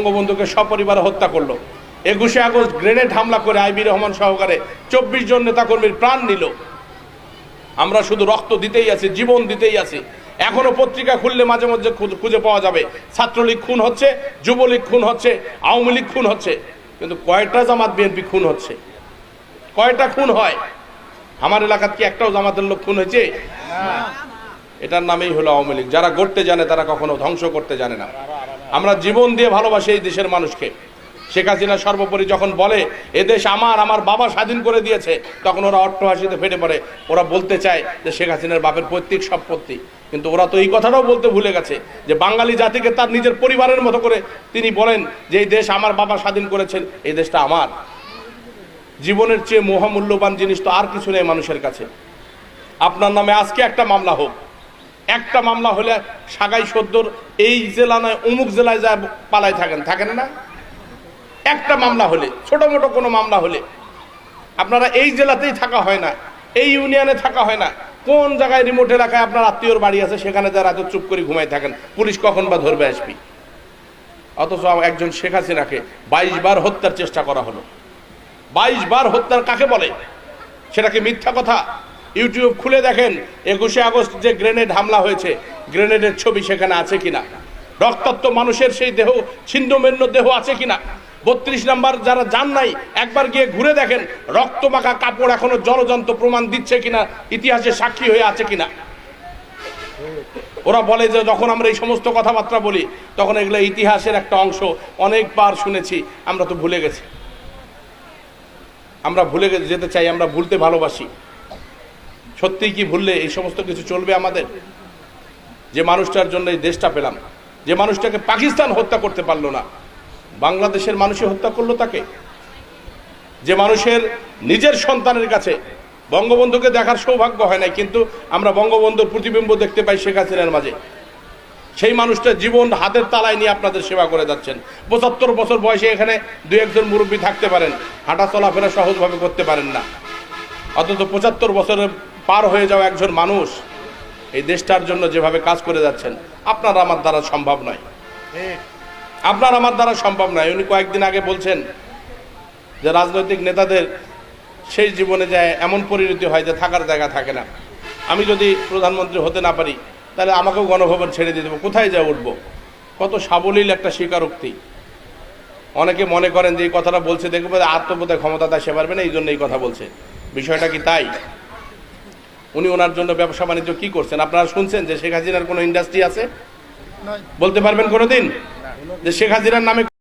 বঙ্গবন্ধুকে সপরিবারে হত্যা করলো। 21শে আগস্ট গ্রেনেড হামলা করে আইবি রহমান সহকারে 24 জন নেতাকর্মীর প্রাণ নিল। আমরা শুধু রক্ত দিতেই আছি, জীবন দিতেই আছি। এখনো পত্রিকা খুললে মাঝে মধ্যে খুঁজে পাওয়া যাবে ছাত্রলীগ খুন হচ্ছে, যুবলীগ খুন হচ্ছে, আওয়ামী লীগ খুন হচ্ছে, কিন্তু কয়টা জামাত বিএনপি খুন হচ্ছে? কয়টা খুন হয়? আমার এলাকার কি একটাও জামাতের লোক খুন হয়েছে? এটার নামেই হলো আওয়ামী লীগ। যারা গড়তে জানে তারা কখনো ধ্বংস করতে জানে না। আমরা জীবন দিয়ে ভালোবাসি এই দেশের মানুষকে। শেখ হাসিনা সর্বোপরি যখন বলে এদেশ আমার, আমার বাবা স্বাধীন করে দিয়েছে, তখন ওরা অট্টহাসিতে ফেটে পড়ে। ওরা বলতে চায় যে শেখ হাসিনার বাপের পৈতৃক সম্পত্তি, কিন্তু ওরা তো এই কথাটাও বলতে ভুলে গেছে যে বাঙালি জাতিকে তার নিজের পরিবারের মতো করে তিনি বলেন যে এই দেশ আমার বাবা স্বাধীন করেছেন, এই দেশটা আমার। জীবনের চেয়ে মহামূল্যবান জিনিস তো আর কিছু নেই মানুষের কাছে। আপনার নামে আজকে একটা মামলা হোক, একটা মামলা হলে সাগাই সদ্যর এই জেলা নয় অমুক জেলায় যায় পালায় থাকেন না? একটা মামলা হলে, ছোট মোটো কোনো মামলা হলে আপনারা এই জেলাতেই থাকা হয় না, এই ইউনিয়নে থাকা হয় না, কোন জায়গায় রিমোট এলাকায় আপনার আত্মীয়র বাড়ি আছে সেখানে যারা এত চুপ করে ঘুমাই থাকেন, পুলিশ কখন বা ধরবে আসবি। অথচ একজন শেখ হাসিনাকে 22 বার হত্যার চেষ্টা করা হলো। 22 বার হত্যার কাকে বলে? সেটা কি মিথ্যা কথা? ইউটিউব খুলে দেখেন 21শে আগস্ট যে গ্রেনেড হামলা হয়েছে, গ্রেনেডের ছবি সেখানে আছে কিনা, রক্তাক্ত মানুষের সেই দেহ, ছিন্নভিন্ন দেহ আছে কিনা। 32 নম্বর যারা যান নাই একবার গিয়ে ঘুরে দেখেন রক্তমাখা কাপড় এখনো জলজন্ত প্রমাণ দিচ্ছে কিনা, ইতিহাসে সাক্ষী হয়ে আছে কিনা। ওরা বলে যে যখন আমরা এই সমস্ত কথাবার্তা বলি তখন এগুলো ইতিহাসের একটা অংশ, অনেকবার শুনেছি, আমরা তো ভুলে গেছি। আমরা ভুলে যেতে চাই, আমরা ভুলতে ভালোবাসি। সত্যিই কি ভুললে এই সমস্ত কিছু চলবে আমাদের? যে মানুষটার জন্য এই দেশটা পেলাম, যে মানুষটাকে পাকিস্তান হত্যা করতে পারলো না, বাংলাদেশের মানুষই হত্যা করলো তাকে। যে মানুষের নিজের সন্তানের কাছে বঙ্গবন্ধুকে দেখার সৌভাগ্য হয় নাই, কিন্তু আমরা বঙ্গবন্ধুর প্রতিবিম্ব দেখতে পাই শেখ হাসিনার মাঝে। সেই মানুষটা জীবন হাতের তালায় নিয়ে আপনাদের সেবা করে যাচ্ছেন। 75 বছর বয়সে এখানে 2-1 জন মুরব্বী থাকতে পারেন, হাঁটা চলাফেরা সহজভাবে করতে পারেন না, অথচ 75 বছরের পার হয়ে যাওয়া একজন মানুষ এই দেশটার জন্য যেভাবে কাজ করে যাচ্ছেন, আপনার আমার দ্বারা সম্ভব নয়। আপনার আমার দ্বারা সম্ভব নয়। উনি কয়েকদিন আগে বলছেন যে রাজনৈতিক নেতাদের শেষ জীবনে যায় এমন পরিণতি হয় যে থাকার জায়গা থাকে না। আমি যদি প্রধানমন্ত্রী হতে না পারি তাহলে আমাকেও গণভবন ছেড়ে দিয়ে দেবো, কোথায় যা উঠবো। কত সাবলীল একটা স্বীকারোক্তি। অনেকে মনে করেন যে এই কথাটা বলছে দেখবে আত্মবোধে ক্ষমতা দেশে পারবে না, এই জন্য এই কথা বলছে। বিষয়টা কি তাই? উনি ওনার জন্য ব্যবসা বাণিজ্য কি করছেন? আপনারা শুনছেন যে শেখ হাসিনার কোনো ইন্ডাস্ট্রি আছে? বলতে পারবেন কোনোদিন যে শেখ হাসিনার নামে